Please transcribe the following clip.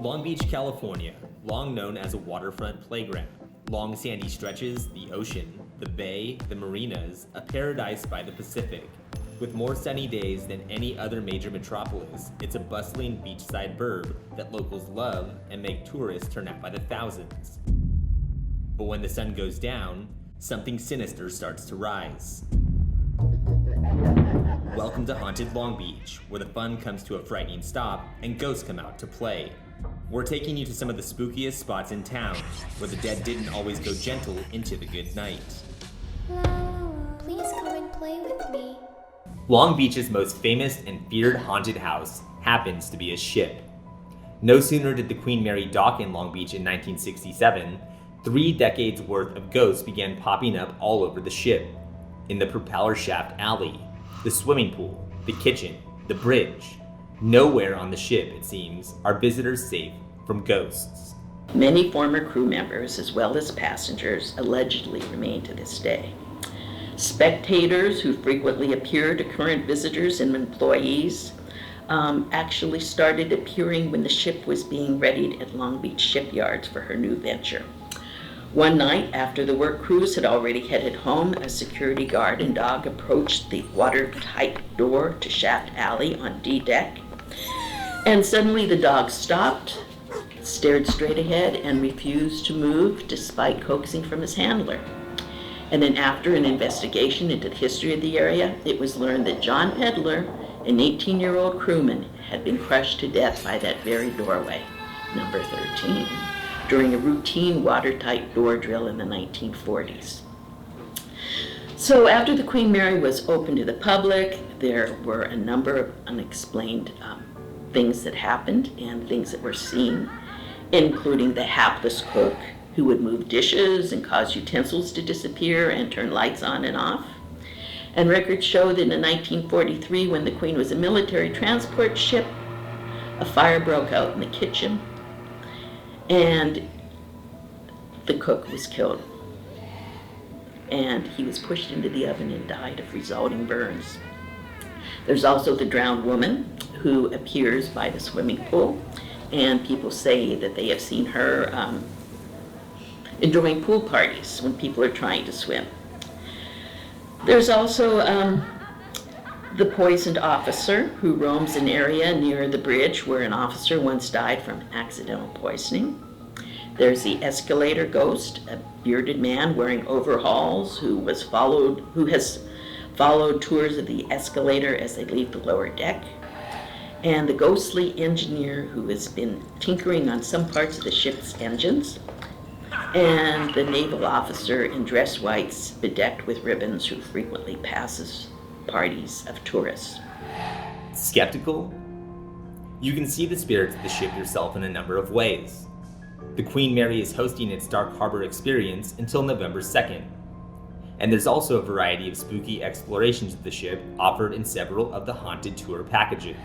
Long Beach, California, long known as a waterfront playground. Long sandy stretches, the ocean, the bay, the marinas, a paradise by the Pacific. With more sunny days than any other major metropolis, it's a bustling beachside burb that locals love and make tourists turn out by the thousands. But when the sun goes down, something sinister starts to rise. Welcome to Haunted Long Beach, where the fun comes to a frightening stop and ghosts come out to play. We're taking you to some of the spookiest spots in town, where the dead didn't always go gentle into the good night. Please come and play with me. Long Beach's most famous and feared haunted house happens to be a ship. No sooner did the Queen Mary dock in Long Beach in 1967, 3 decades worth of ghosts began popping up all over the ship. In the propeller shaft alley, the swimming pool, the kitchen, the bridge. Nowhere on the ship, it seems, are visitors safe from ghosts. Many former crew members, as well as passengers, allegedly remain to this day. Spectators who frequently appear to current visitors and employees actually started appearing when the ship was being readied at Long Beach shipyards for her new venture. One night, after the work crews had already headed home, a security guard and dog approached the watertight door to Shaft Alley on D deck. And suddenly the dog stopped, stared straight ahead, and refused to move despite coaxing from his handler. And then after an investigation into the history of the area, it was learned that John Peddler, an 18-year-old crewman, had been crushed to death by that very doorway, number 13, during a routine watertight door drill in the 1940s. So after the Queen Mary was open to the public, there were a number of unexplained things that happened and things that were seen, including the hapless cook who would move dishes and cause utensils to disappear and turn lights on and off. And records show that in 1943, when the Queen was a military transport ship, a fire broke out in the kitchen and the cook was killed. And he was pushed into the oven and died of resulting burns. There's also the drowned woman who appears by the swimming pool, and people say that they have seen her enjoying pool parties when people are trying to swim. There's also the poisoned officer who roams an area near the bridge where an officer once died from accidental poisoning. There's the escalator ghost, a bearded man wearing overalls who has followed tours of the escalator as they leave the lower deck. And the ghostly engineer who has been tinkering on some parts of the ship's engines. And the naval officer in dress whites bedecked with ribbons who frequently passes parties of tourists. Skeptical? You can see the spirits of the ship yourself in a number of ways. The Queen Mary is hosting its Dark Harbor experience until November 2nd. And there's also a variety of spooky explorations of the ship offered in several of the haunted tour packages.